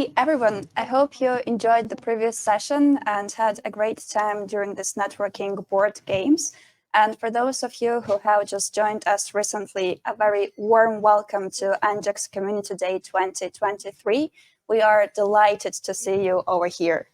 Hey everyone, I hope you enjoyed the previous session and had a great time during this networking board games. And for those of you who have just joined us recently, a very warm welcome to EngX Community Day 2023. We are delighted to see you over here.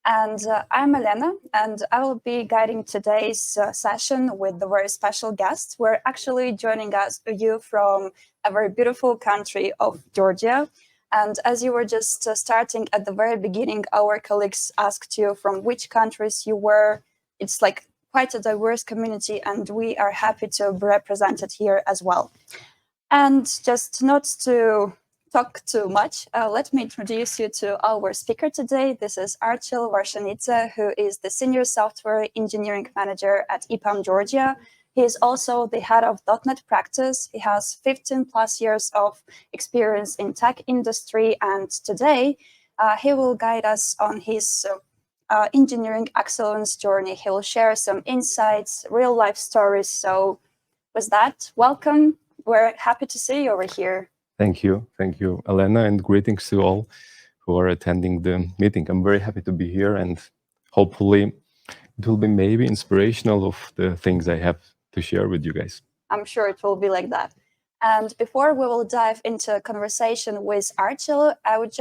And I'm Elena, and I will be guiding today's session with the very special guests. We're actually joining you from a very beautiful country of Georgia. And as you were just starting at the very beginning, our colleagues asked you from which countries you were. It's like quite a diverse community, and we are happy to be represented here as well. And just not to talk too much, let me introduce you to our speaker today. This is Archil, who is the Senior Software Engineering Manager at EPAM Georgia. He is also the head of .NET practice. He has 15 plus years of experience in tech industry, and today he will guide us on his engineering excellence journey. He will share some insights, real life stories. So with that, welcome. We're happy to see you over here. Thank you, Elena, and greetings to all who are attending the meeting. I'm very happy to be here, and hopefully it will be maybe inspirational of the things I have to share with you guys. I'm sure it will be like that. And before we will dive into a conversation with Archil, I would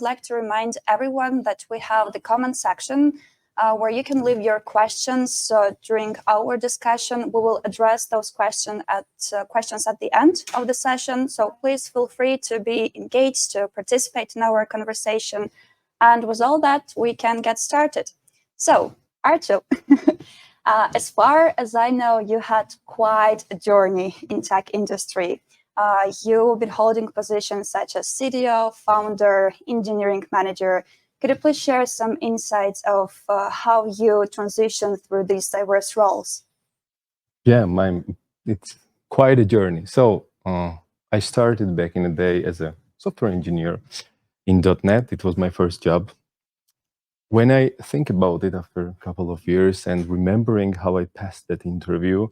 like to remind everyone that we have the comment section where you can leave your questions during our discussion. We will address those questions at the end of the session. So please feel free to be engaged, to participate in our conversation. And with all that, we can get started. So, Archil, as far as I know, you had quite a journey in tech industry. You've been holding positions such as CTO, founder, engineering manager. Could you please share some insights of how you transitioned through these diverse roles? Yeah, it's quite a journey. So I started back in the day as a software engineer in .NET. It was my first job. When I think about it after a couple of years and remembering how I passed that interview,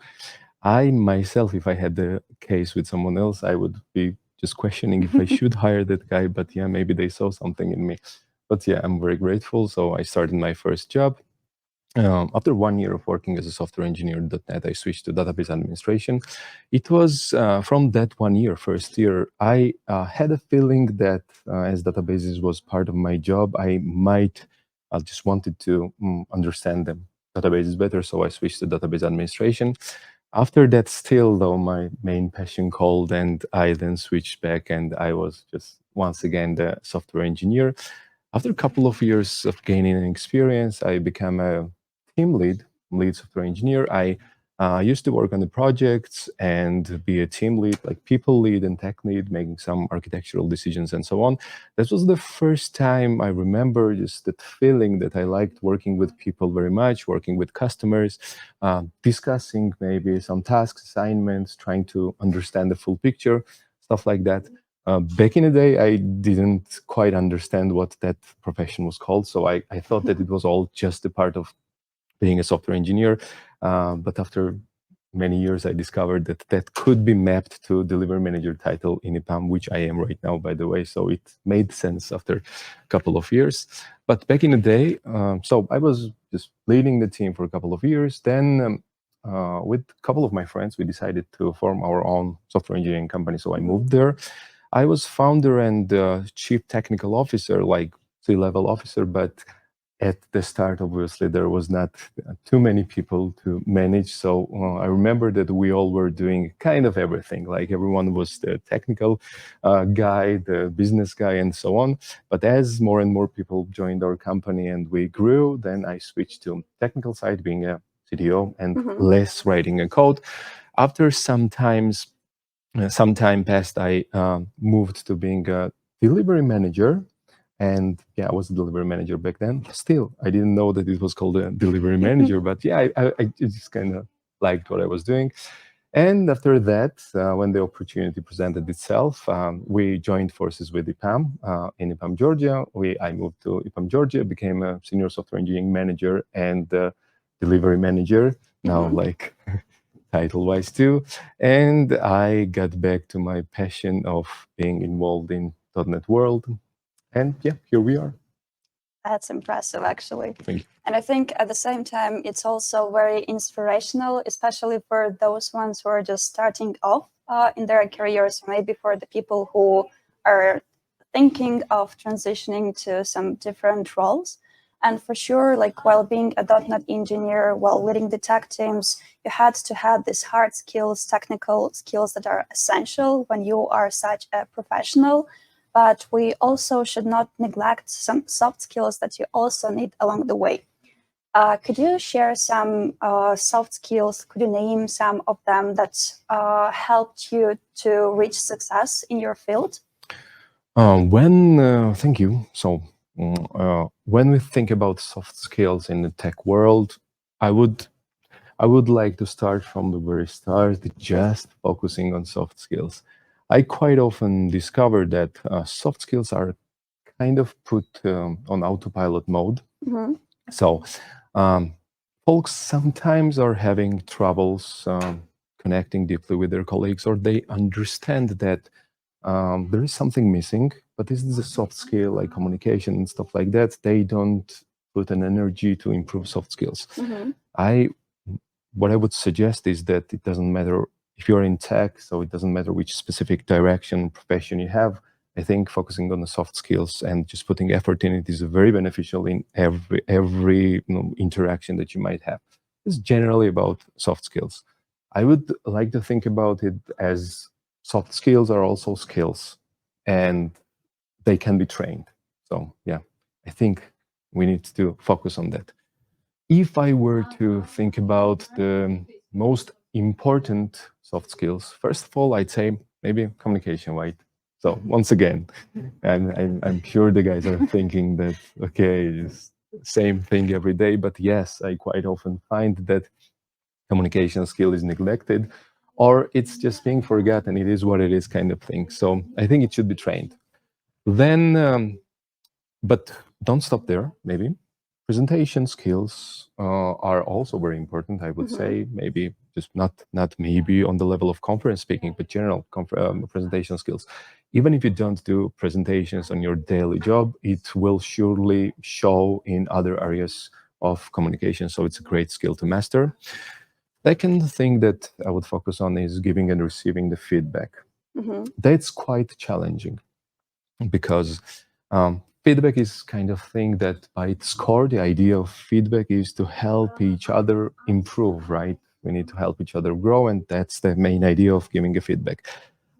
I myself, if I had the case with someone else, I would be just questioning if I should hire that guy. But yeah, maybe they saw something in me. But yeah, I'm very grateful. So I started my first job. After 1 year of working as a software engineer at .NET, I switched to database administration. It was from that 1 year, first year, I had a feeling that as databases was part of my job, I just wanted to understand the databases better. So I switched to database administration. After that, still though, my main passion called, and I then switched back, and I was just once again the software engineer. After a couple of years of gaining experience, I became a team lead software engineer. I used to work on the projects and be a team lead, like people lead and tech lead, making some architectural decisions and so on. That was the first time I remember just that feeling that I liked working with people very much, working with customers, discussing maybe some tasks, assignments, trying to understand the full picture, stuff like that. Back in the day, I didn't quite understand what that profession was called. So I thought that it was all just a part of being a software engineer. But after many years, I discovered that that could be mapped to delivery manager title in EPAM, which I am right now, by the way. So it made sense after a couple of years. But back in the day, so I was just leading the team for a couple of years. Then with a couple of my friends, we decided to form our own software engineering company. So I moved there. I was founder and chief technical officer, like C-level officer, but at the start, obviously, there was not too many people to manage. So I remember that we all were doing kind of everything. Like everyone was the technical guy, the business guy, and so on. But as more and more people joined our company and we grew, then I switched to technical side, being a CTO and less writing a code. After some time passed, I moved to being a delivery manager. And yeah, I was a delivery manager back then. Still, I didn't know that it was called a delivery manager, but yeah, I just kind of liked what I was doing. And after that, when the opportunity presented itself, we joined forces with EPAM in EPAM Georgia. I moved to EPAM Georgia, became a senior software engineering manager and delivery manager. Now, like title-wise too. And I got back to my passion of being involved in .NET world. And yeah, here we are. That's impressive, actually. Thank you. And I think at the same time, it's also very inspirational, especially for those ones who are just starting off in their careers, maybe for the people who are thinking of transitioning to some different roles. And for sure, like while being a .NET engineer, while leading the tech teams, you had to have these hard skills, technical skills that are essential when you are such a professional. But we also should not neglect some soft skills that you also need along the way. Could you share some soft skills? Could you name some of them that helped you to reach success in your field? Thank you. So, when we think about soft skills in the tech world, I would like to start from the very start, just focusing on soft skills. I quite often discover that soft skills are kind of put on autopilot mode. Mm-hmm. So, folks sometimes are having troubles connecting deeply with their colleagues, or they understand that there is something missing, but this is a soft skill like communication and stuff like that. They don't put an energy to improve soft skills. Mm-hmm. What I would suggest is that it doesn't matter if you're in tech, so it doesn't matter which specific direction, profession you have. I think focusing on the soft skills and just putting effort in it is very beneficial in every interaction that you might have. It's generally about soft skills. I would like to think about it as soft skills are also skills, and they can be trained. So yeah, I think we need to focus on that. If I were to think about the most important soft skills, first of all, I'd say maybe communication, right? So once again, and I'm sure the guys are thinking that, okay, it's same thing every day, but yes, I quite often find that communication skill is neglected or it's just being forgotten. It is what it is kind of thing. So I think it should be trained. Then, but don't stop there, maybe. Presentation skills are also very important, I would say. Maybe just not maybe on the level of conference speaking, but general presentation skills. Even if you don't do presentations on your daily job, it will surely show in other areas of communication. So it's a great skill to master. Second thing that I would focus on is giving and receiving the feedback. That's quite challenging because feedback is kind of thing that by its core, the idea of feedback is to help each other improve, right? We need to help each other grow, and that's the main idea of giving a feedback.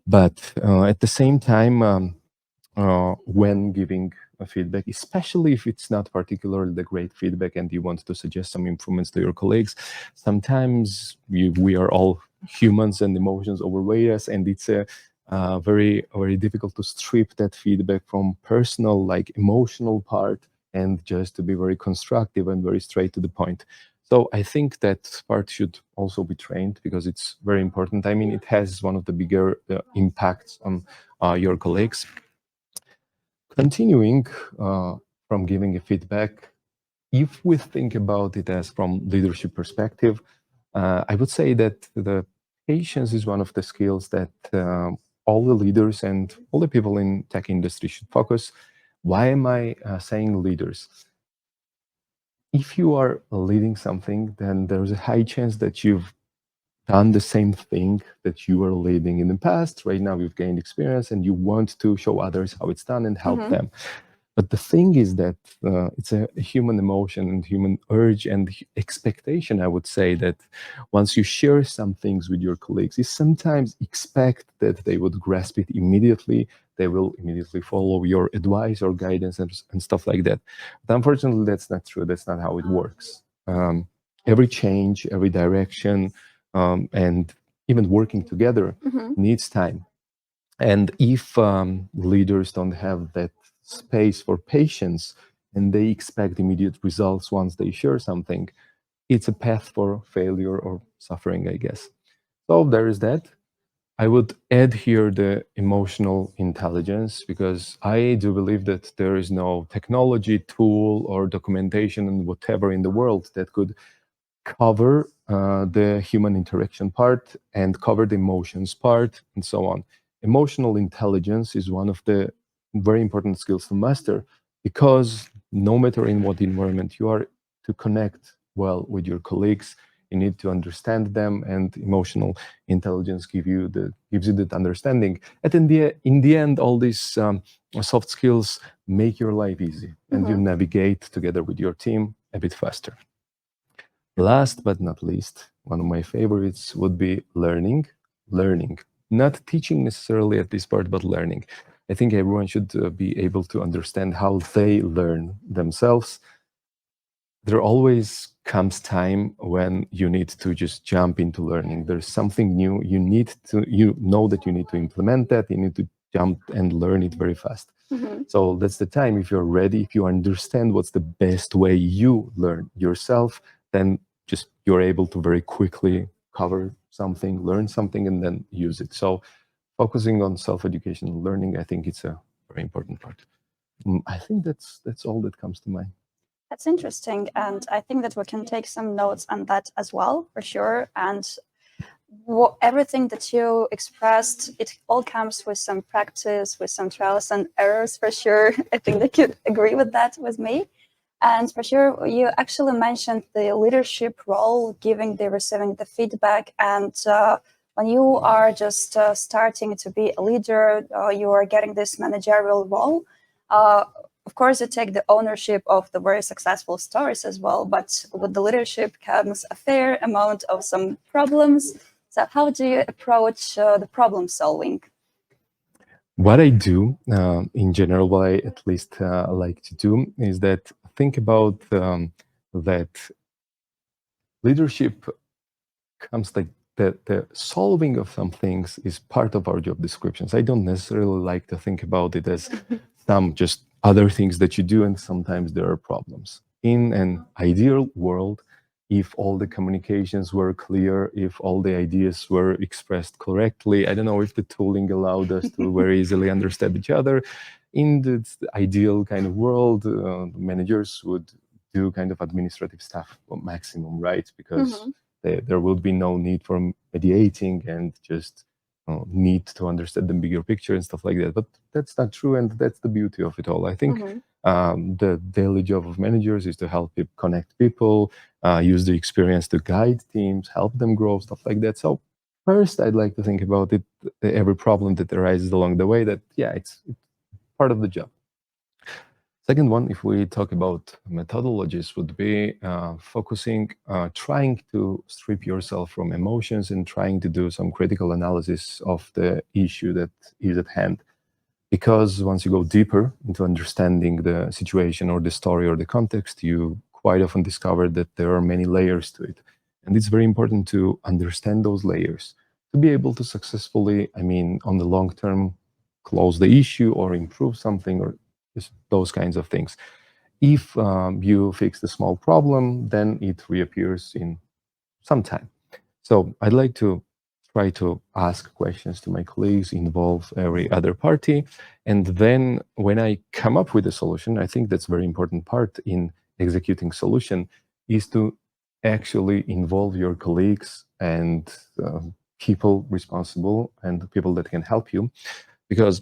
But at the same time, when giving a feedback, especially if it's not particularly the great feedback and you want to suggest some improvements to your colleagues, sometimes we are all humans and emotions overweigh us, and it's a very, very difficult to strip that feedback from personal, like emotional part, and just to be very constructive and very straight to the point. So I think that part should also be trained because it's very important. I mean, it has one of the bigger impacts on your colleagues. Continuing from giving a feedback, if we think about it as from leadership perspective, I would say that the patience is one of the skills that all the leaders and all the people in tech industry should focus. Why am I saying leaders? If you are leading something, then there's a high chance that you've done the same thing that you were leading in the past. Right now, you've gained experience and you want to show others how it's done and help them. But the thing is that it's a human emotion and human urge and expectation, I would say, that once you share some things with your colleagues, you sometimes expect that they would grasp it immediately. They will immediately follow your advice or guidance and stuff like that. But unfortunately, that's not true. That's not how it works. Every change, every direction, and even working together needs time. And if leaders don't have that space for patience and they expect immediate results once they share something, it's a path for failure or suffering, I guess. So there is that. I would add here the emotional intelligence because I do believe that there is no technology, tool, or documentation and whatever in the world that could cover the human interaction part and cover the emotions part and so on. Emotional intelligence is one of the very important skills to master, because no matter in what environment you are, to connect well with your colleagues, you need to understand them, and emotional intelligence gives you that understanding. And in the end, all these soft skills make your life easy, and you navigate together with your team a bit faster. Last but not least, one of my favorites would be learning. Learning, not teaching necessarily at this part, but learning. I think everyone should be able to understand how they learn themselves. There always comes time when you need to just jump into learning. There's something new. You know that you need to implement that. You need to jump and learn it very fast. So that's the time. If you're ready, if you understand what's the best way you learn yourself, then just you're able to very quickly cover something, learn something, and then use it. So focusing on self-education and learning, I think it's a very important part. I think that's all that comes to mind. That's interesting. And I think that we can take some notes on that as well, for sure. And everything that you expressed, it all comes with some practice, with some trials and errors, for sure. I think they could agree with that with me. And for sure, you actually mentioned the leadership role, giving the receiving the feedback. And when you are just starting to be a leader, you are getting this managerial role. Of course, you take the ownership of the very successful stories as well, but with the leadership comes a fair amount of some problems. So how do you approach the problem solving? What I do, in general, what I at least like to do is that think about that leadership comes like the solving of some things is part of our job descriptions. I don't necessarily like to think about it as some just other things that you do, and sometimes there are problems. In an ideal world, if all the communications were clear, if all the ideas were expressed correctly, I don't know if the tooling allowed us to very easily understand each other. In the ideal kind of world, managers would do kind of administrative stuff maximum, right? Because there will be no need for mediating and just need to understand the bigger picture and stuff like that. But that's not true, and that's the beauty of it all. I think the daily job of managers is to help connect people, use the experience to guide teams, help them grow, stuff like that. So first, I'd like to think about it, every problem that arises along the way, that, yeah, it's part of the job. Second one, if we talk about methodologies, would be focusing, trying to strip yourself from emotions and trying to do some critical analysis of the issue that is at hand. Because once you go deeper into understanding the situation or the story or the context, you quite often discover that there are many layers to it. And it's very important to understand those layers to be able to successfully, on the long term, close the issue or improve something, or just those kinds of things. If you fix the small problem, then it reappears in some time. So I'd like to try to ask questions to my colleagues, involve every other party. And then when I come up with a solution, I think that's a very important part in executing solution, is to actually involve your colleagues and people responsible and people that can help you. Because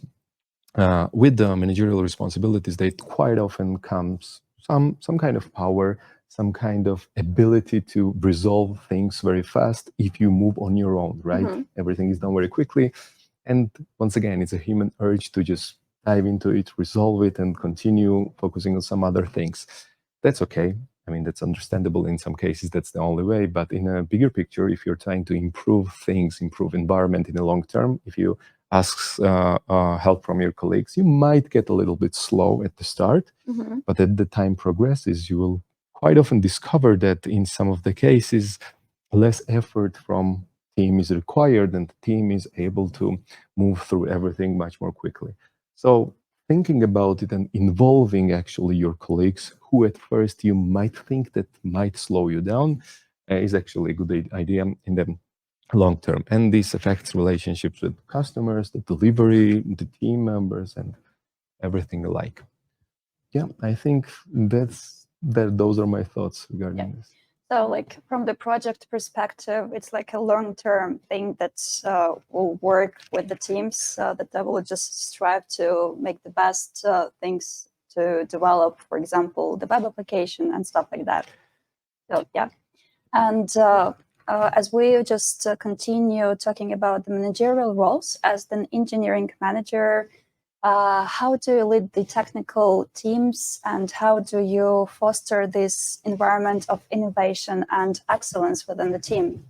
with the managerial responsibilities, they quite often comes some kind of power, some kind of ability to resolve things very fast if you move on your own, right? Everything is done very quickly. And once again, it's a human urge to just dive into it, resolve it, and continue focusing on some other things. That's okay. That's understandable in some cases. That's the only way. But in a bigger picture, if you're trying to improve things, improve environment in the long term, if you ask help from your colleagues, you might get a little bit slow at the start. But as the time progresses, you will quite often discover that in some of the cases, less effort from team is required, and the team is able to move through everything much more quickly. So thinking about it and involving actually your colleagues, who at first you might think that might slow you down, is actually a good idea in the long term. And this affects relationships with customers, the delivery, the team members, and everything alike. Yeah, I think those are my thoughts regarding this. So, like from the project perspective, it's like a long-term thing that will work with the teams that they will just strive to make the best things to develop, for example, the web application and stuff like that. So yeah, and as we just continue talking about the managerial roles as an engineering manager, how do you lead the technical teams and how do you foster this environment of innovation and excellence within the team?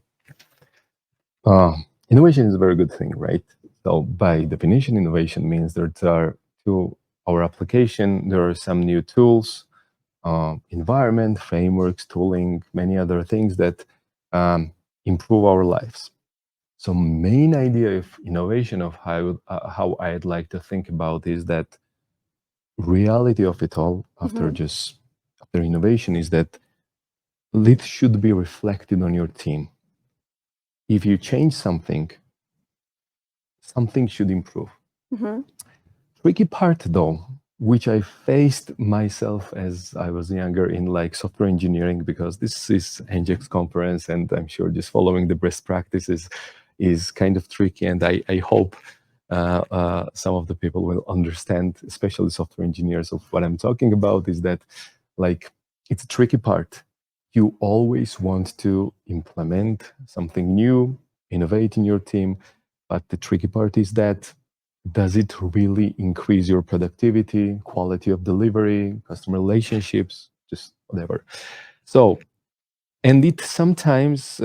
Innovation is a very good thing, right? So by definition, innovation means there are to our application, there are some new tools, environment, frameworks, tooling, many other things that improve our lives. So main idea of innovation of how I'd like to think about is that reality of it all after innovation is that it should be reflected on your team. If you change something, something should improve. Tricky part though, which I faced myself as I was younger in like software engineering, because this is EngX conference and I'm sure just following the best practices is kind of tricky. And I hope some of the people will understand, especially software engineers, of what I'm talking about is that like it's a tricky part. You always want to implement something new, innovate in your team. But the tricky part is that does it really increase your productivity, quality of delivery, customer relationships, just whatever. So, and it sometimes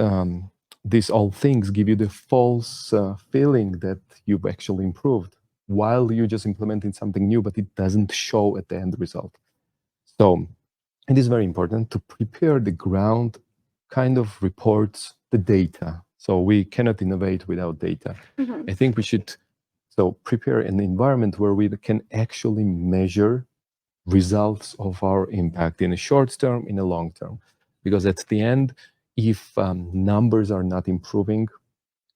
these all things give you the false feeling that you've actually improved while you're just implementing something new, but it doesn't show at the end result. So it is very important to prepare the ground kind of reports the data. So we cannot innovate without data. I think we should prepare an environment where we can actually measure results of our impact in a short term, in a long term. Because at the end, if numbers are not improving,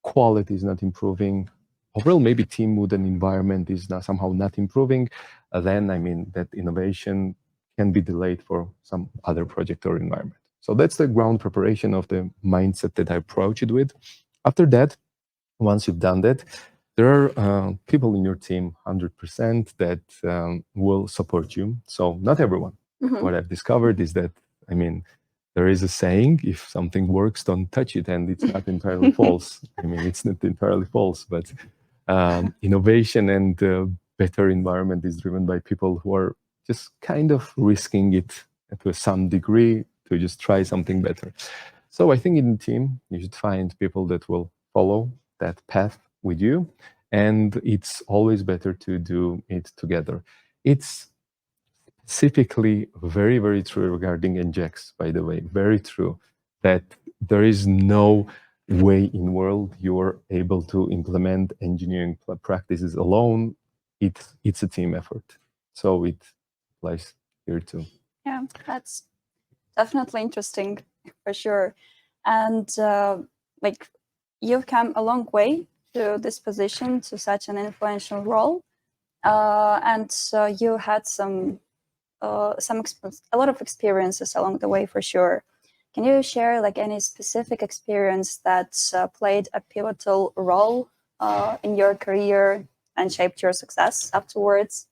quality is not improving, overall maybe team mood and environment is somehow not improving, then I mean that innovation can be delayed for some other project or environment. So that's the ground preparation of the mindset that I approach it with. After that, once you've done that, there are people in your team 100% that will support you. So not everyone. What I've discovered is that, I mean, there is a saying, if something works, don't touch it. And it's not entirely false. I mean, it's not entirely false, but innovation and better environment is driven by people who are just kind of risking it to some degree to just try something better. So I think in the team, you should find people that will follow that path with you. And it's always better to do it together. It's specifically very, very true regarding EngX, by the way, very true, that there is no way in world you're able to implement engineering practices alone. It's a team effort. So it applies here too. Yeah, that's definitely interesting for sure. And like you've come a long way to this position, to such an influential role, and you had a lot of experiences along the way for sure. Can you share like any specific experience that played a pivotal role in your career and shaped your success afterwards?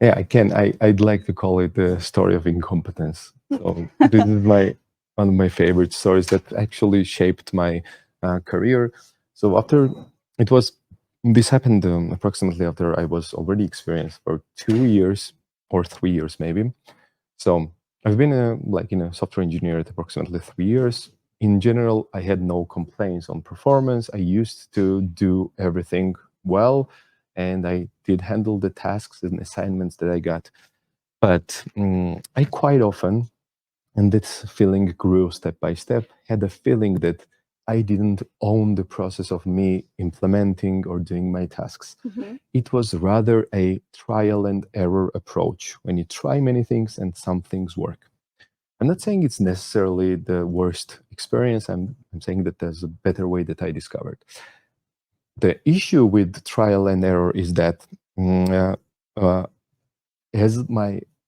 Yeah, I can. I'd like to call it the story of incompetence. So this is one of my favorite stories that actually shaped my career. So this happened approximately after I was already experienced for 2 years or 3 years maybe. So I've been a software engineer at approximately 3 years. In general, I had no complaints on performance. I used to do everything well, and I did handle the tasks and assignments that I got. But I quite often, and this feeling grew step by step, had a feeling that I didn't own the process of me implementing or doing my tasks. It was rather a trial and error approach when you try many things and some things work. I'm not saying it's necessarily the worst experience. I'm saying that there's a better way that I discovered. The issue with trial and error is that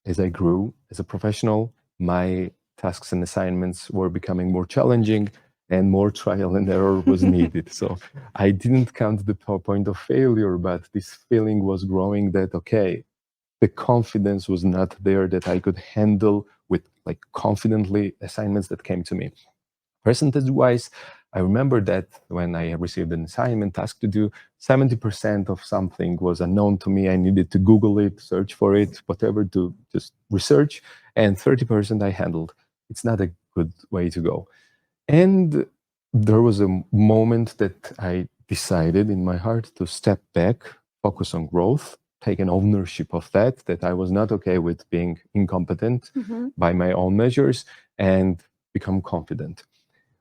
as I grew as a professional, my tasks and assignments were becoming more challenging and more trial and error was needed. So I didn't come to the point of failure, but this feeling was growing that, okay, the confidence was not there that I could handle with like confidently assignments that came to me. Percentage wise, I remember that when I received an assignment task to do, 70% of something was unknown to me. I needed to Google it, search for it, whatever, to just research, and 30% I handled. It's not a good way to go. And there was a moment that I decided in my heart to step back, focus on growth, take an ownership of that I was not okay with being incompetent by my own measures, and become confident.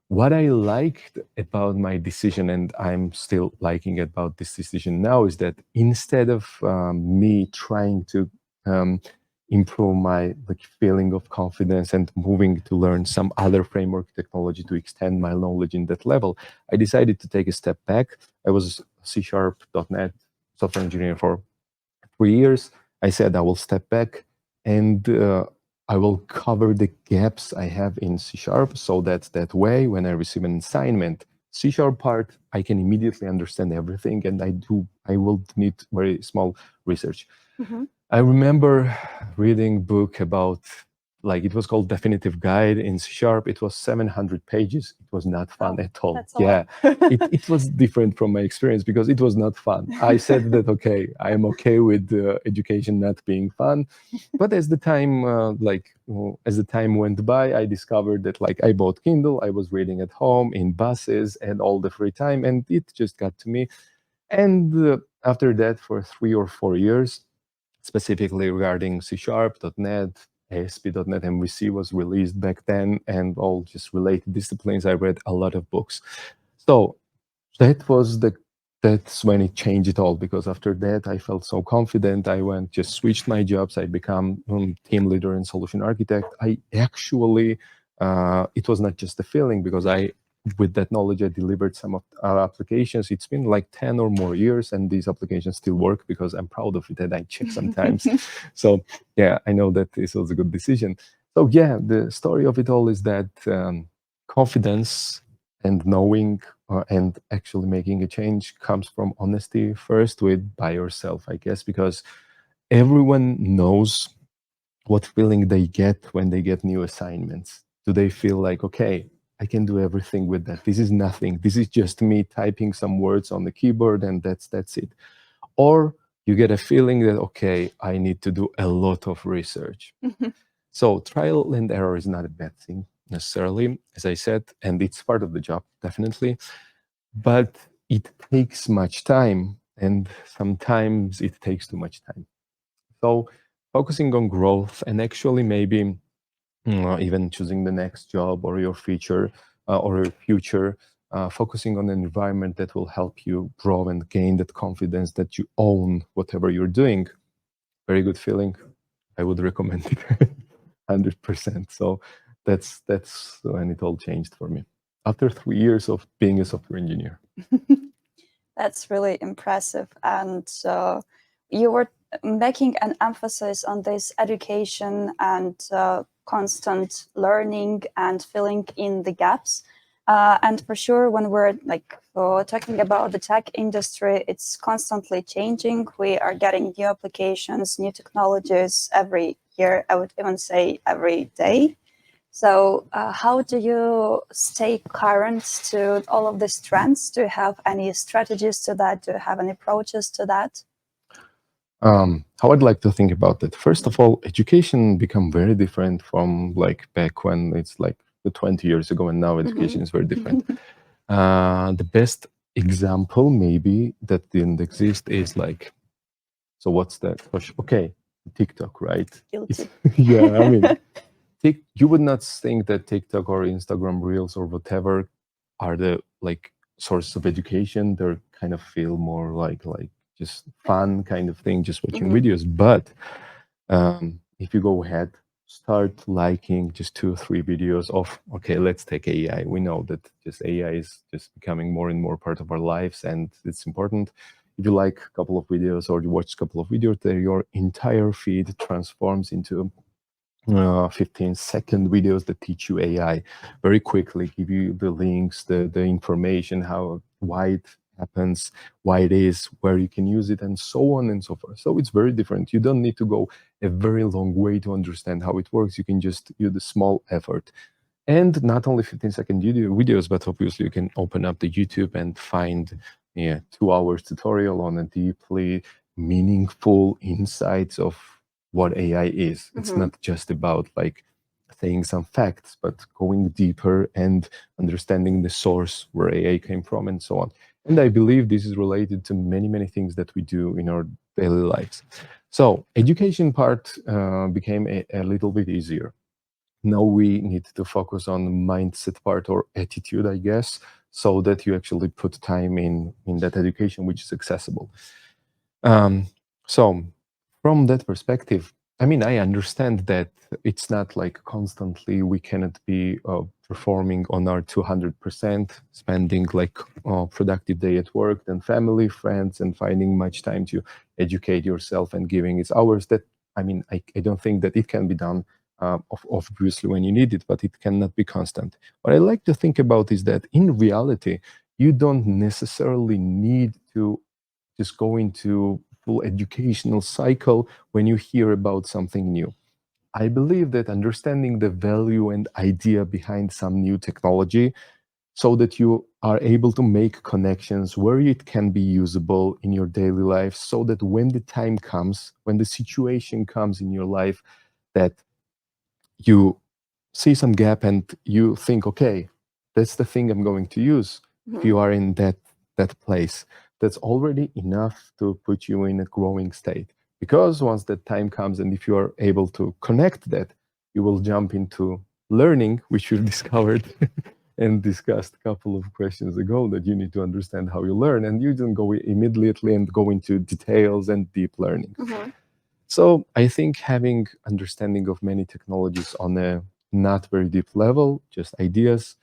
What I liked about my decision, and I'm still liking about this decision now, is that instead of me trying to um, improve my like feeling of confidence and moving to learn some other framework technology to extend my knowledge in that level, I decided to take a step back. I was C#.NET software engineer for 3 years. I said I will step back and I will cover the gaps I have in C#, so that way when I receive an assignment, C# part, I can immediately understand everything, and I will need very small research. I remember reading book about, like, it was called Definitive Guide in C#. It was 700 pages. It was not fun at all. That's a lot. It was different from my experience because it was not fun. I said that, okay, I am okay with education not being fun. But as the time, as the time went by, I discovered that, like, I bought Kindle. I was reading at home, in buses, and all the free time, and it just got to me. And after that, for 3 or 4 years, specifically regarding C#, .NET, ASP.NET, MVC was released back then, and all just related disciplines. I read a lot of books. So that's when it changed it all, because after that I felt so confident. I just switched my jobs. I become team leader and solution architect. I actually, it was not just a feeling, because with that knowledge, I delivered some of our applications. It's been like 10 or more years, and these applications still work because I'm proud of it, and I check sometimes. So yeah, I know that this was a good decision. So yeah, the story of it all is that confidence and knowing and actually making a change comes from honesty first by yourself, I guess, because everyone knows what feeling they get when they get new assignments. Do they feel like, okay, I can do everything with that. This is nothing. This is just me typing some words on the keyboard and that's it. Or you get a feeling that, okay, I need to do a lot of research. So trial and error is not a bad thing necessarily, as I said, and it's part of the job, definitely. But it takes much time, and sometimes it takes too much time. So focusing on growth and actually maybe even choosing the next job or your future focusing on an environment that will help you grow and gain that confidence that you own whatever you're doing. Very good feeling. I would recommend it 100%. So that's when it all changed for me after 3 years of being a software engineer. That's really impressive. And you were making an emphasis on this education and constant learning and filling in the gaps. And for sure, when we're talking about the tech industry, it's constantly changing. We are getting new applications, new technologies every year. I would even say every day. So how do you stay current to all of these trends? Do you have any strategies to that? Do you have any approaches to that? How I'd like to think about that. First of all, education become very different from like back when it's like the 20 years ago, and now education is very different. The best example maybe that didn't exist is like, so what's that? Okay, TikTok, right? Guilty. Yeah, I mean, you would not think that TikTok or Instagram Reels or whatever are the like sources of education. They're kind of feel more like just fun kind of thing, just watching videos. But if you go ahead, start liking just 2 or 3 videos of, okay, let's take AI. We know that just AI is just becoming more and more part of our lives, and it's important. If you like a couple of videos or you watch a couple of videos, there your entire feed transforms into 15-second videos that teach you AI very quickly, give you the links, the information, how, why it happens, why it is, where you can use it, and so on and so forth. So it's very different. You don't need to go a very long way to understand how it works. You can just use the small effort. And not only 15-second videos, but obviously you can open up the YouTube and find 2 hours tutorial on a deeply meaningful insights of what AI is. It's not just about like saying some facts, but going deeper and understanding the source where AI came from and so on. And I believe this is related to many, many things that we do in our daily lives. So education part became a little bit easier. Now we need to focus on mindset part or attitude, I guess, so that you actually put time in that education which is accessible. um, so from that perspective, I mean, I understand that it's not like constantly we cannot be performing on our 200%, spending like productive day at work, then family, friends, and finding much time to educate yourself and giving its hours. That, I mean, I don't think that it can be done obviously when you need it, but it cannot be constant. What I like to think about is that in reality, you don't necessarily need to just go into full educational cycle when you hear about something new. I believe that understanding the value and idea behind some new technology so that you are able to make connections where it can be usable in your daily life, so that when the time comes, when the situation comes in your life, that you see some gap and you think, okay, that's the thing I'm going to use. If you are in that place, that's already enough to put you in a growing state. Because once that time comes, and if you are able to connect that, you will jump into learning, which we've discovered and discussed a couple of questions ago, that you need to understand how you learn, and you don't go immediately and go into details and deep learning. So I think having understanding of many technologies on a not very deep level, just ideas,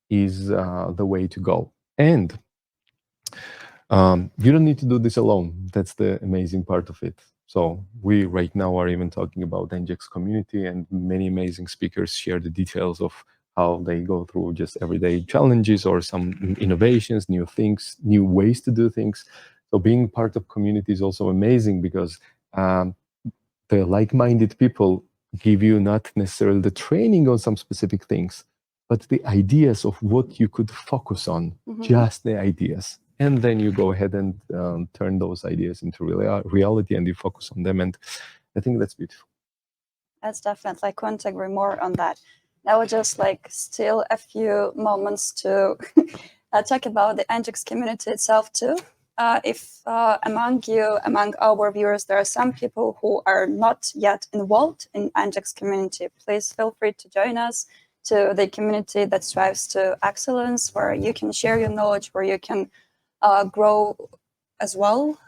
is the way to go. And you don't need to do this alone. That's the amazing part of it. So we right now are even talking about EngX community, and many amazing speakers share the details of how they go through just everyday challenges or some innovations, new things, new ways to do things. So being part of community is also amazing, because the like-minded people give you not necessarily the training on some specific things, but the ideas of what you could focus on, just the ideas. And then you go ahead and turn those ideas into reality, and you focus on them. And I think that's beautiful. That's definitely, I couldn't agree more on that. I would just like steal a few moments to talk about the EngX community itself too. If among our viewers, there are some people who are not yet involved in EngX community, please feel free to join us to the community that strives to excellence, where you can share your knowledge, where you can grow as well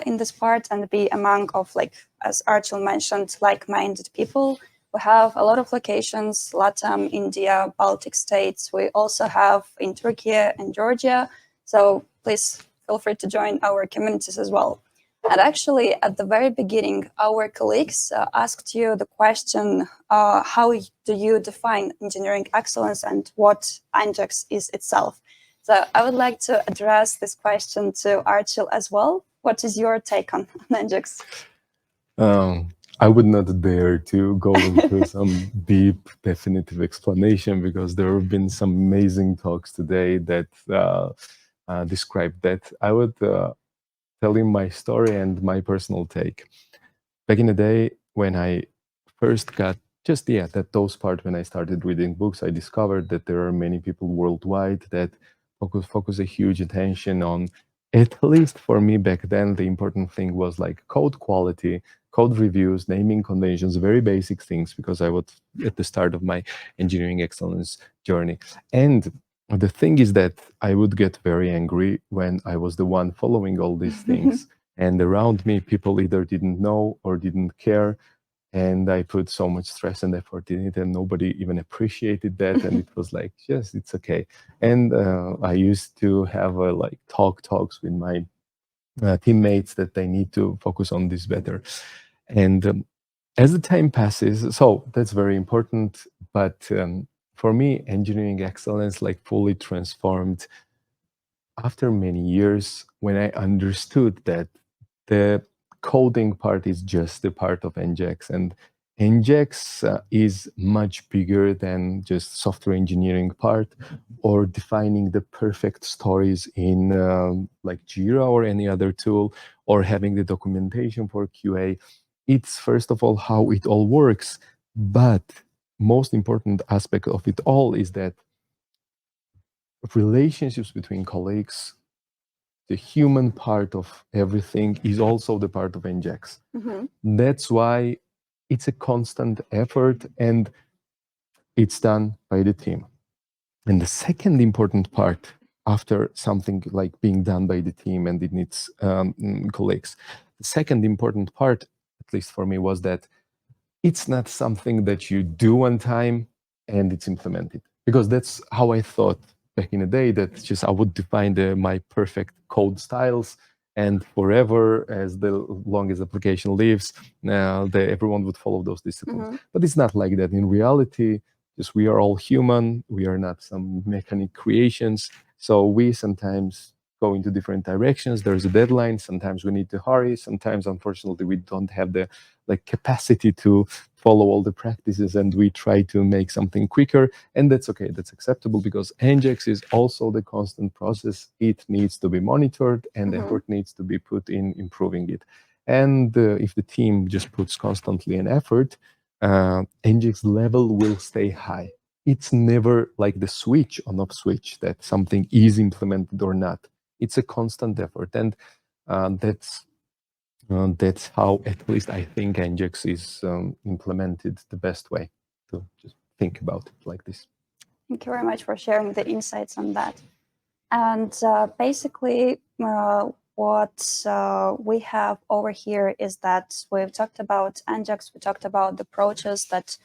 in this part and be among of, like, as Archil mentioned, like-minded people. We have a lot of locations: Latam, India, Baltic states. We also have in Turkey and Georgia. So please feel free to join our communities as well. And actually, at the very beginning, our colleagues asked you the question, how do you define engineering excellence and what EngX is itself? So I would like to address this question to Archil as well. What is your take on EngX? I would not dare to go into some deep, definitive explanation, because there have been some amazing talks today that describe that. I would tell you my story and my personal take. Back in the day, when I first got that those part when I started reading books, I discovered that there are many people worldwide that focus a huge attention on, at least for me back then, the important thing was like code quality, code reviews, naming conventions, very basic things, because I was at the start of my engineering excellence journey. And the thing is that I would get very angry when I was the one following all these things. And around me, people either didn't know or didn't care. And I put so much stress and effort in it, and nobody even appreciated that. And it was like, yes, it's okay. And I used to have like talks with my teammates that they need to focus on this better. And as the time passes, so that's very important. But for me, engineering excellence like fully transformed after many years when I understood that the coding part is just a part of EngX, and EngX is much bigger than just software engineering part or defining the perfect stories in like Jira or any other tool or having the documentation for QA. It's first of all how it all works, but most important aspect of it all is that relationships between colleagues, the human part of everything is also the part of EngX. That's why it's a constant effort and it's done by the team. And the second important part after something like being done by the team and it needs colleagues, the second important part, at least for me, was that it's not something that you do one time and it's implemented. Because that's how I thought back in the day, that just I would define my perfect code styles and forever, as the long as application lives, everyone would follow those disciplines. But it's not like that. In reality, just we are all human. We are not some mechanic creations. So we sometimes go into different directions. There's a deadline. Sometimes we need to hurry. Sometimes, unfortunately, we don't have the capacity to follow all the practices, and we try to make something quicker, and that's okay, that's acceptable, because EngX is also the constant process. It needs to be monitored and effort needs to be put in improving it. And if the team just puts constantly an effort, EngX level will stay high. It's never like the switch on off switch that something is implemented or not. It's a constant effort, and that's how, at least I think, EngX is implemented the best way, to just think about it like this. Thank you very much for sharing the insights on that. And basically, what we have over here is that we've talked about EngX, we talked about the approaches that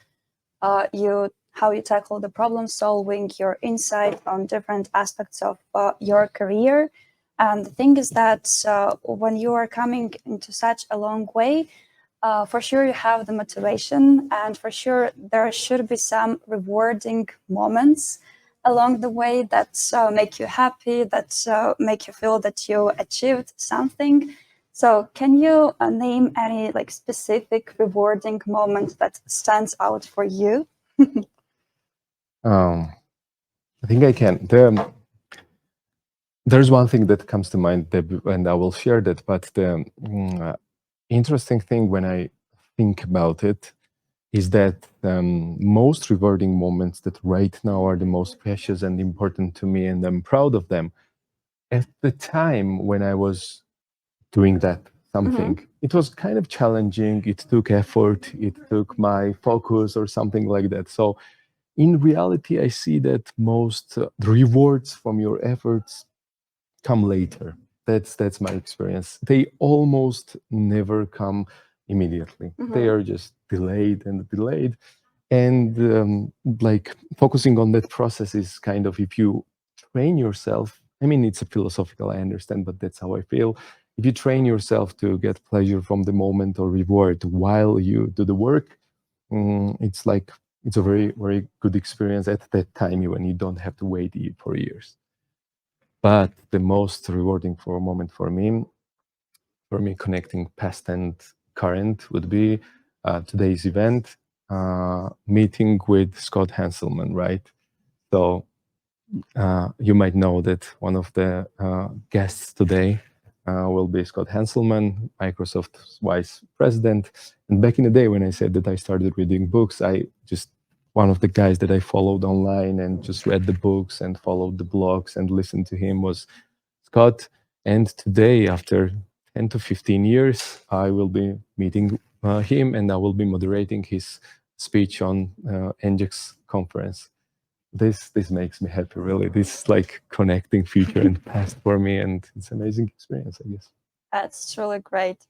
how you tackle the problem solving, your insight on different aspects of your career. And the thing is that when you are coming into such a long way, for sure you have the motivation, and for sure there should be some rewarding moments along the way that make you happy, that make you feel that you achieved something. So can you name any like specific rewarding moment that stands out for you? I think I can. There's one thing that comes to mind, and I will share that, but the interesting thing when I think about it is that most rewarding moments that right now are the most precious and important to me, and I'm proud of them. At the time when I was doing that something, it was kind of challenging. It took effort. It took my focus or something like that. So in reality, I see that most rewards from your efforts come later. That's my experience. They almost never come immediately. They are just delayed and delayed. And like focusing on that process is kind of, if you train yourself, I mean, it's a philosophical, I understand, but that's how I feel. If you train yourself to get pleasure from the moment or reward while you do the work, it's like, it's a very, very good experience at that time when you don't have to wait for years. But the most rewarding for a moment for me, connecting past and current, would be today's event, meeting with Scott Hanselman, right? So you might know that one of the guests today will be Scott Hanselman, Microsoft's vice president. And back in the day when I said that I started reading books, one of the guys that I followed online and just read the books and followed the blogs and listened to him was Scott. And today, after 10 to 15 years, I will be meeting him, and I will be moderating his speech on EngX conference. This makes me happy, really. This is like connecting future and past for me, and it's an amazing experience, I guess. That's truly great.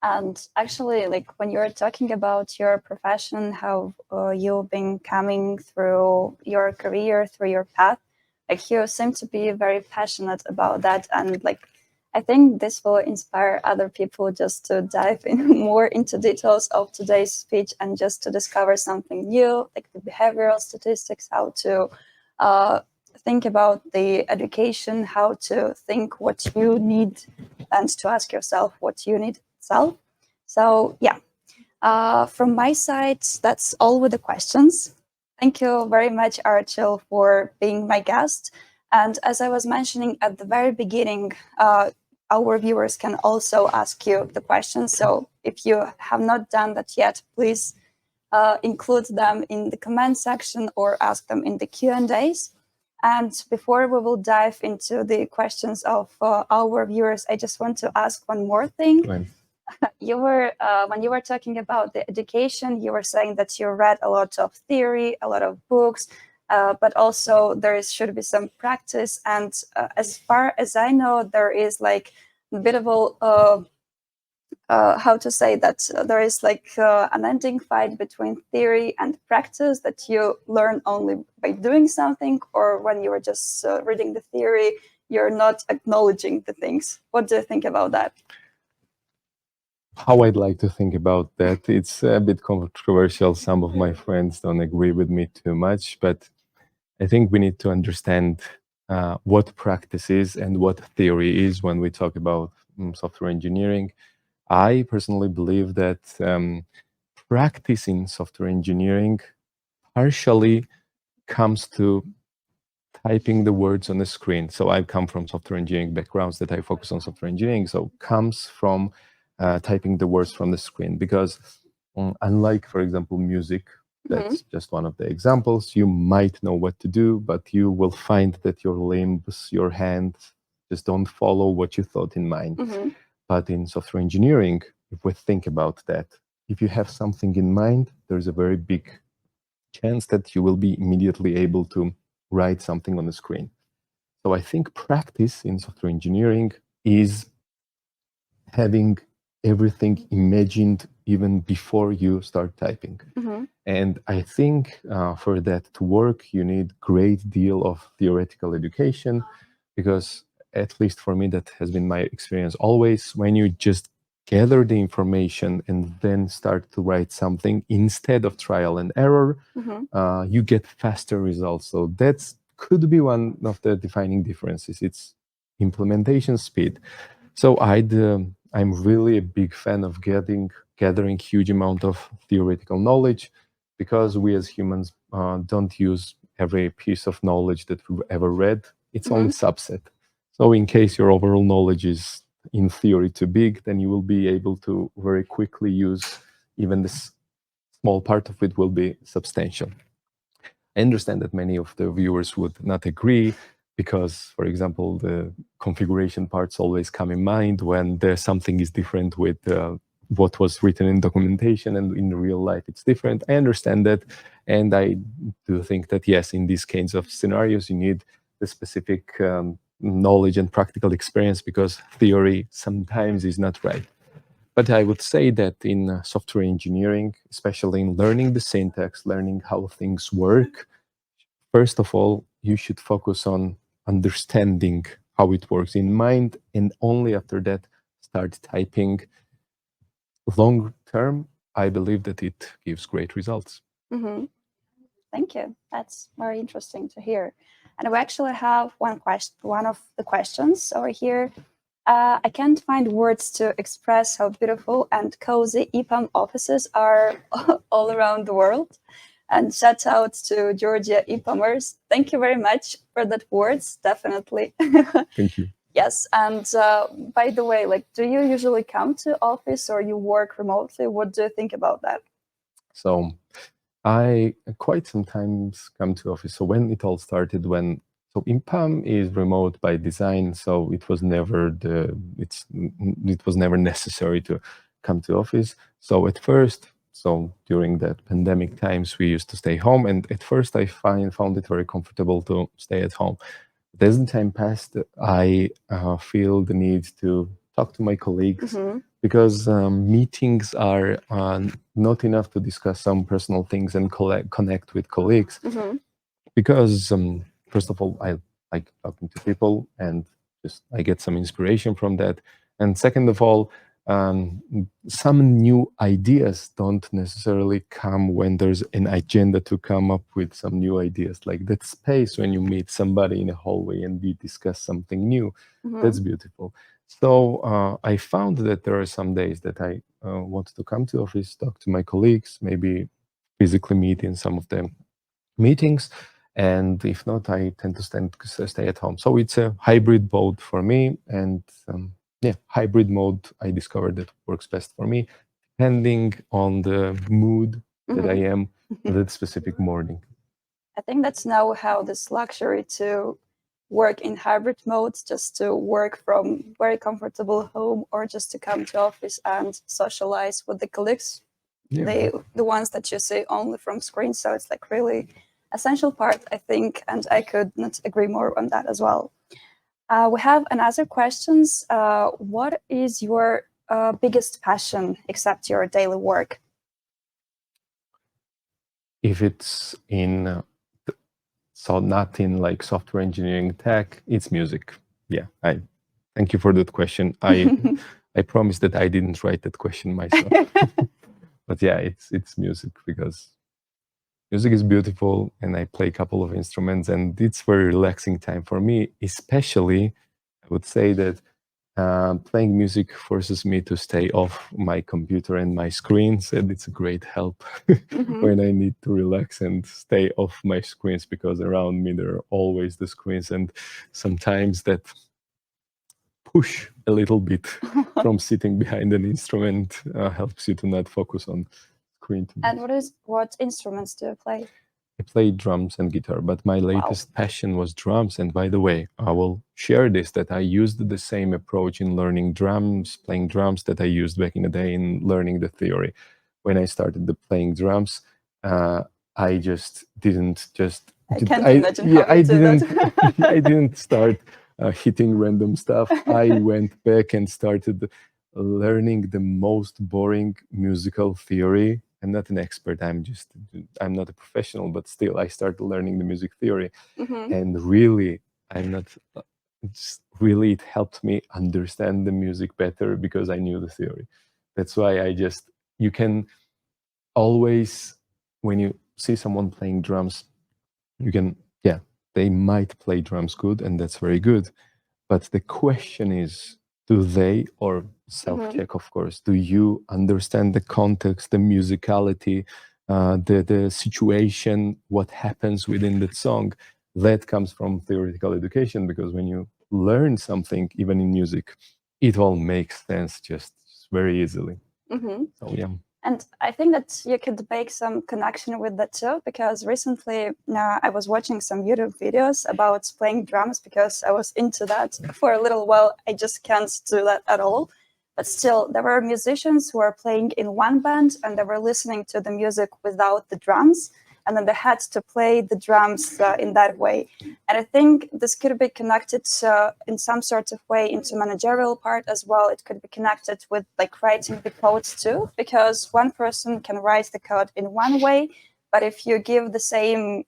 And actually, like when you're talking about your profession, how you've been coming through your career, through your path, like you seem to be very passionate about that. And like I think this will inspire other people just to dive in more into details of today's speech and just to discover something new, like the behavioral statistics, how to think about the education, how to think what you need, and to ask yourself what you need itself. So yeah, from my side, that's all with the questions. Thank you very much, Archil, for being my guest. And as I was mentioning at the very beginning, our viewers can also ask you the questions. So if you have not done that yet, please include them in the comment section or ask them in the Q&As. And before we will dive into the questions of our viewers, I just want to ask one more thing. Right. You were when you were talking about the education, you were saying that you read a lot of theory, a lot of books, but also should be some practice. And as far as I know, there is like a bit of a how to say that there is like an ending fight between theory and practice, that you learn only by doing something, or when you are just reading the theory, you're not acknowledging the things. What do you think about that? How I'd like to think about that, it's a bit controversial. Some of my friends don't agree with me too much, but I think we need to understand what practice is and what theory is when we talk about software engineering. I personally believe that practice in software engineering partially comes to typing the words on the screen. So I come from software engineering backgrounds that I focus on software engineering. So comes from typing the words from the screen, because unlike, for example, music, that's just one of the examples. You might know what to do, but you will find that your limbs, your hands just don't follow what you thought in mind. But in software engineering, if we think about that, if you have something in mind, there's a very big chance that you will be immediately able to write something on the screen. So I think practice in software engineering is having everything imagined even before you start typing. And I think for that to work, you need great deal of theoretical education, because at least for me, that has been my experience always. When you just gather the information and then start to write something instead of trial and error, you get faster results. So that could be one of the defining differences. It's implementation speed. So I'm really a big fan of gathering huge amount of theoretical knowledge, because we as humans don't use every piece of knowledge that we've ever read. It's only subset. So in case your overall knowledge is in theory too big, then you will be able to very quickly use even this small part of it will be substantial. I understand that many of the viewers would not agree, because, for example, the configuration parts always come in mind when there's something is different with what was written in documentation, and in real life it's different. I understand that, and I do think that yes, in these kinds of scenarios, you need the specific knowledge and practical experience, because theory sometimes is not right. But I would say that in software engineering, especially in learning the syntax, learning how things work, first of all, you should focus on understanding how it works in mind, and only after that, start typing. Long term, I believe that it gives great results. Thank you. That's very interesting to hear. And we actually have one of the questions over here. I can't find words to express how beautiful and cozy EPAM offices are all around the world. And shout out to Georgia EPAMers. Thank you very much for that words, definitely. Thank you. Yes, and by the way, like, do you usually come to office or you work remotely? What do you think about that? So I quite sometimes come to office. So when it all started, so IMPAM is remote by design, so it was never necessary to come to office. So at first, so during that pandemic times, we used to stay home, and at first I found it very comfortable to stay at home. But as the time passed, I feel the need to talk to my colleagues, because meetings are not enough to discuss some personal things and connect with colleagues. Because first of all, I like talking to people, and just I get some inspiration from that. And second of all, um, some new ideas don't necessarily come when there's an agenda to come up with some new ideas. Like that space when you meet somebody in a hallway and you discuss something new, that's beautiful. So I found that there are some days that I want to come to office, talk to my colleagues, maybe physically meet in some of the meetings, and if not, I tend to stay at home. So it's a hybrid mode for me, and yeah, hybrid mode I discovered that works best for me, depending on the mood that I am that specific morning. I think that's now how this luxury to work in hybrid modes, just to work from very comfortable home or just to come to office and socialize with the colleagues, Yeah. the ones that you see only from screen. So it's like really essential part, I think, and I could not agree more on that as well. We have another questions. What is your biggest passion except your daily work? If it's in so not in like software engineering tech, it's music. Yeah, I thank you for that question. I promise that I didn't write that question myself. But yeah, it's music, because music is beautiful and I play a couple of instruments and it's very relaxing time for me. Especially, I would say that playing music forces me to stay off my computer and my screens, and it's a great help when I need to relax and stay off my screens, because around me there are always the screens, and sometimes that push a little bit from sitting behind an instrument helps you to not focus on screen too much. And what instruments do you play? I play drums and guitar, but my latest passion was drums. And by the way, I will share this, that I used the same approach in learning drums, playing drums, that I used back in the day in learning the theory. When I started playing drums, I just didn't just. I can't imagine how you do that. I didn't start hitting random stuff. I went back and started learning the most boring musical theory. I'm not an expert. I'm not a professional, but still, I started learning the music theory, and really, I'm not. Really, it helped me understand the music better because I knew the theory. That's why you can always, when you see someone playing drums, you can, yeah, they might play drums good, and that's very good. But the question is, do they, or self-check, of course, do you understand the context, the musicality, the situation, what happens within that song? That comes from theoretical education, because when you learn something, even in music, it all makes sense just very easily. So yeah. And I think that you could make some connection with that too, because recently I was watching some YouTube videos about playing drums, because I was into that for a little while. I just can't do that at all. But still, there were musicians who were playing in one band and they were listening to the music without the drums. And then they had to play the drums in that way. And I think this could be connected in some sort of way into managerial part as well. It could be connected with like writing the codes too, because one person can write the code in one way, but if you give the same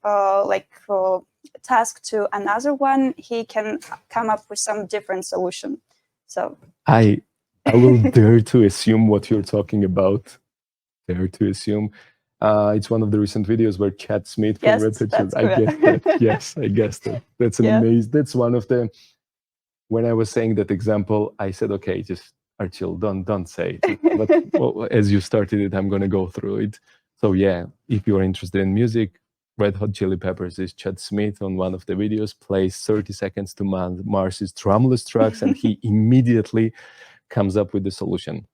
task to another one, he can come up with some different solution. So I will dare to assume what you're talking about. Dare to assume. It's one of the recent videos where Chad Smith from yes, Red Hat. that's I guessed that. Yes, I guessed it. That's an amazing. That's one of the. When I was saying that example, I said, okay, just Archil, don't say it. But well, as you started it, I'm gonna go through it. So yeah, if you are interested in music, Red Hot Chili Peppers is Chad Smith on one of the videos plays 30 seconds to Mars's drumless tracks, and he immediately comes up with the solution.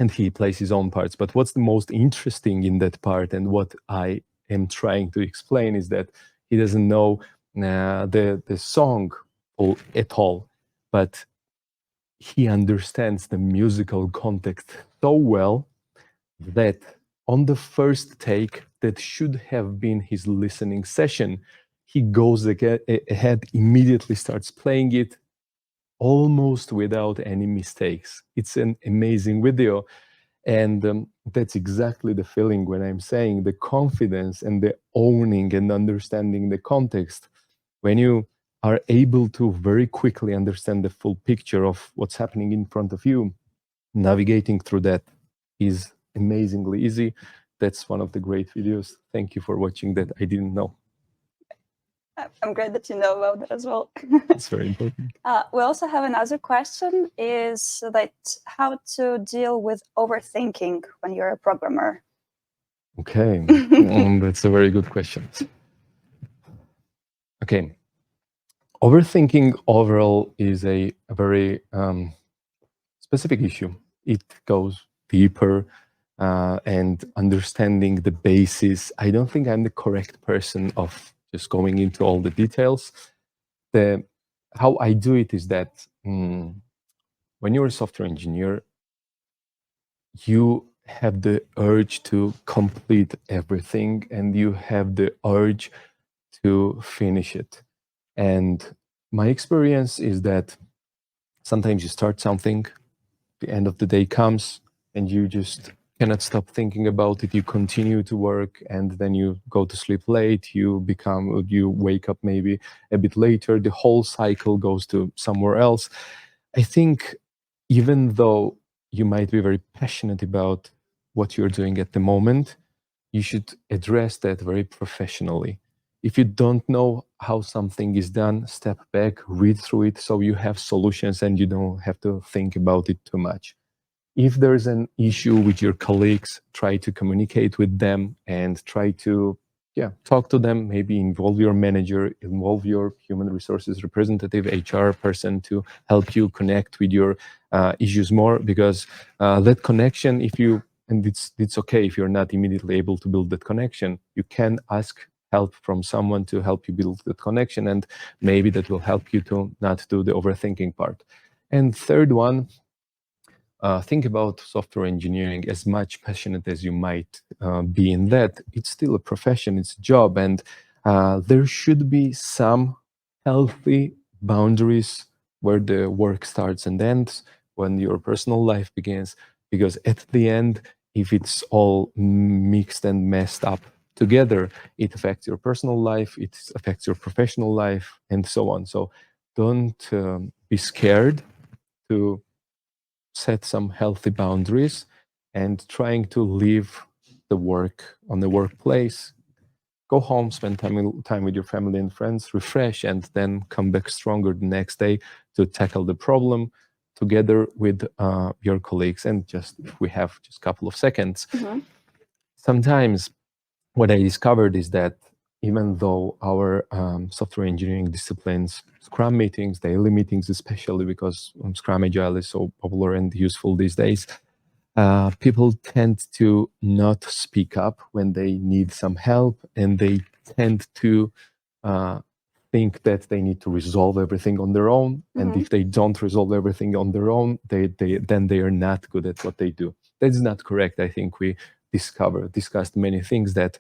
And he plays his own parts. But what's the most interesting in that part, and what I am trying to explain, is that he doesn't know the song at all, but he understands the musical context so well that on the first take, that should have been his listening session, he goes ahead, immediately starts playing it almost without any mistakes. It's an amazing video. And that's exactly the feeling when I'm saying the confidence and the owning and understanding the context. When you are able to very quickly understand the full picture of what's happening in front of you, navigating through that is amazingly easy. That's one of the great videos. Thank you for watching that. I didn't know. I'm glad that you know about that as well. It's very important. We also have another question, is that how to deal with overthinking when you're a programmer? Okay, that's a very good question. Okay, overthinking overall is a very specific issue. It goes deeper and understanding the basis. I don't think I'm the correct person of just going into all the details. How I do it is that when you're a software engineer, you have the urge to complete everything and you have the urge to finish it. And my experience is that sometimes you start something, the end of the day comes, and you just cannot stop thinking about it. You continue to work, and then you go to sleep late. You wake up maybe a bit later. The whole cycle goes to somewhere else. I think even though you might be very passionate about what you're doing at the moment, you should address that very professionally. If you don't know how something is done, step back, read through it so you have solutions and you don't have to think about it too much. If there's an issue with your colleagues, try to communicate with them and try to talk to them, maybe involve your manager, involve your human resources representative, HR person to help you connect with your issues more, because that connection, and it's okay if you're not immediately able to build that connection, you can ask help from someone to help you build that connection, and maybe that will help you to not do the overthinking part. And third one, think about software engineering. As much passionate as you might be in that, it's still a profession, it's a job, and there should be some healthy boundaries where the work starts and ends, when your personal life begins, because at the end, if it's all mixed and messed up together, it affects your personal life, it affects your professional life, and so on. So don't be scared to set some healthy boundaries and trying to leave the work on the workplace, go home, spend time with your family and friends, refresh, and then come back stronger the next day to tackle the problem together with your colleagues. And just, if we have just a couple of seconds, sometimes what I discovered is that even though our software engineering disciplines, Scrum meetings, daily meetings, especially because Scrum Agile is so popular and useful these days, people tend to not speak up when they need some help, and they tend to think that they need to resolve everything on their own. And if they don't resolve everything on their own, then they are not good at what they do. That's not correct. I think we discussed many things, that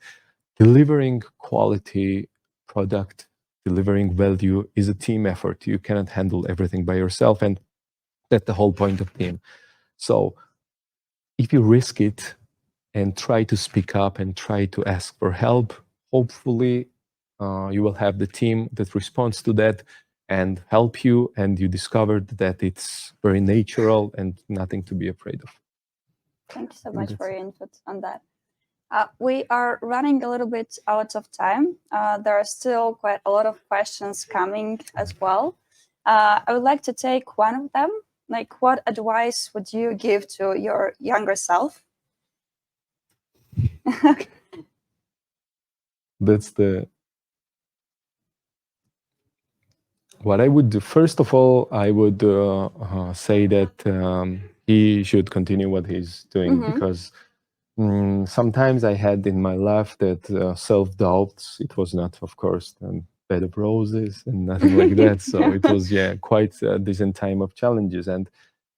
delivering quality product, delivering value is a team effort. You cannot handle everything by yourself, and that's the whole point of team. So if you risk it and try to speak up and try to ask for help, hopefully you will have the team that responds to that and help you, and you discovered that it's very natural and nothing to be afraid of. Thank you so much for your input on that. We are running a little bit out of time. There are still quite a lot of questions coming as well. I would like to take one of them. Like, what advice would you give to your younger self? That's what I would do. First of all, I would say that he should continue what he's doing, because sometimes I had in my life that self-doubts. It was not, of course, bed of roses and nothing like that. So it was, quite a decent time of challenges. And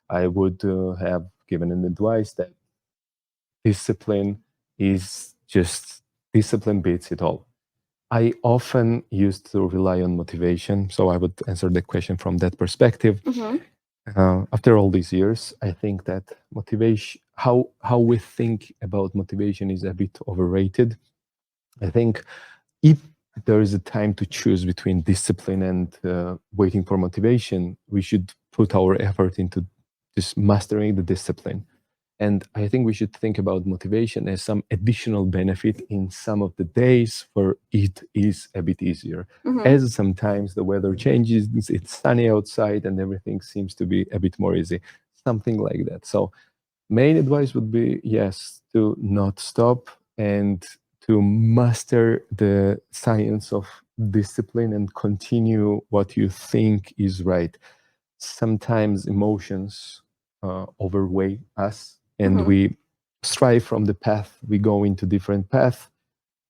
I would have given an advice that discipline beats it all. I often used to rely on motivation. So I would answer the question from that perspective. After all these years, I think that motivation, how we think about motivation, is a bit overrated. I think if there is a time to choose between discipline and waiting for motivation, we should put our effort into just mastering the discipline. And I think we should think about motivation as some additional benefit in some of the days where it is a bit easier. As sometimes the weather changes, it's sunny outside and everything seems to be a bit more easy, something like that. So main advice would be, yes, to not stop and to master the science of discipline and continue what you think is right. Sometimes emotions overweigh us and we strive from the path, we go into different path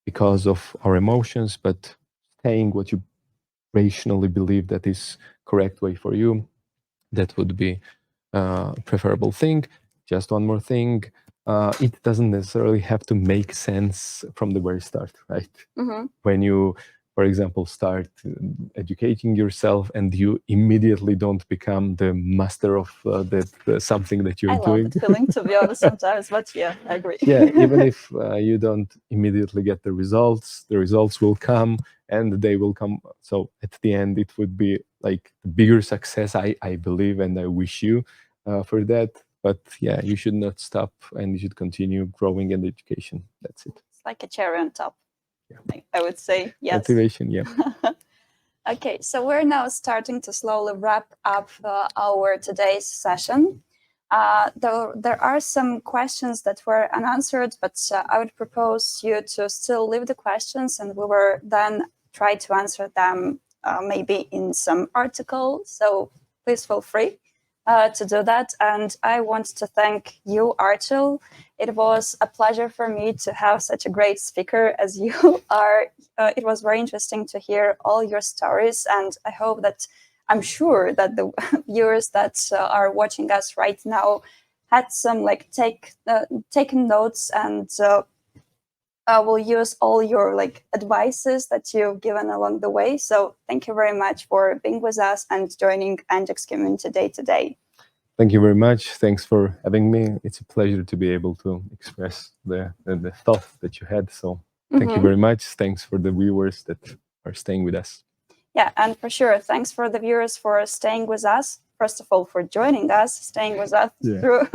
because of our emotions, but staying what you rationally believe that is correct way for you, that would be preferable thing. Just one more thing, it doesn't necessarily have to make sense from the very start, right? When you, for example, start educating yourself and you immediately don't become the master of something that you're doing. I love that feeling, to be honest, sometimes, but yeah, I agree. Yeah, even if you don't immediately get the results will come and they will come. So at the end, it would be like the bigger success, I believe, and I wish you for that. But yeah, you should not stop and you should continue growing in education. That's it. It's like a cherry on top. Yeah. I would say yes. Motivation, yeah. Okay, so we're now starting to slowly wrap up our today's session. Though there are some questions that were unanswered, but I would propose you to still leave the questions and we will then try to answer them maybe in some article. So please feel free to do that. And I want to thank you, Archil. It was a pleasure for me to have such a great speaker as you are. It was very interesting to hear all your stories, and I hope that I'm sure that the viewers that are watching us right now had some taken notes and will use all your advices that you've given along the way. So thank you very much for being with us and joining EngX community day to day. Thank you very much. Thanks for having me. It's a pleasure to be able to express the thoughts that you had. So thank you very much. Thanks for the viewers that are staying with us. Yeah, and for sure, thanks for the viewers for staying with us. First of all, for joining us, staying with us through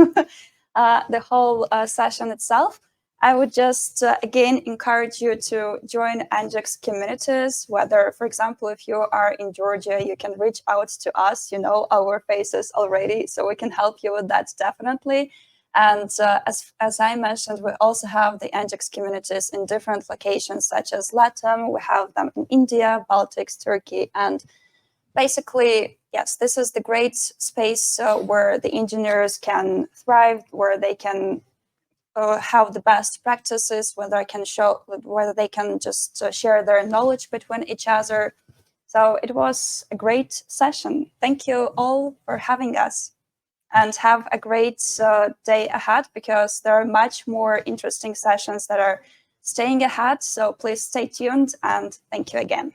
the whole session itself. I would just, again, encourage you to join EngX communities, whether, for example, if you are in Georgia, you can reach out to us, you know our faces already, so we can help you with that definitely. And as I mentioned, we also have the EngX communities in different locations, such as LATAM. We have them in India, Baltics, Turkey, and basically, yes, this is the great space where the engineers can thrive, where they can have the best practices, whether they can just share their knowledge between each other. So it was a great session. Thank you all for having us, and have a great day ahead, because there are much more interesting sessions that are staying ahead. So please stay tuned, and thank you again.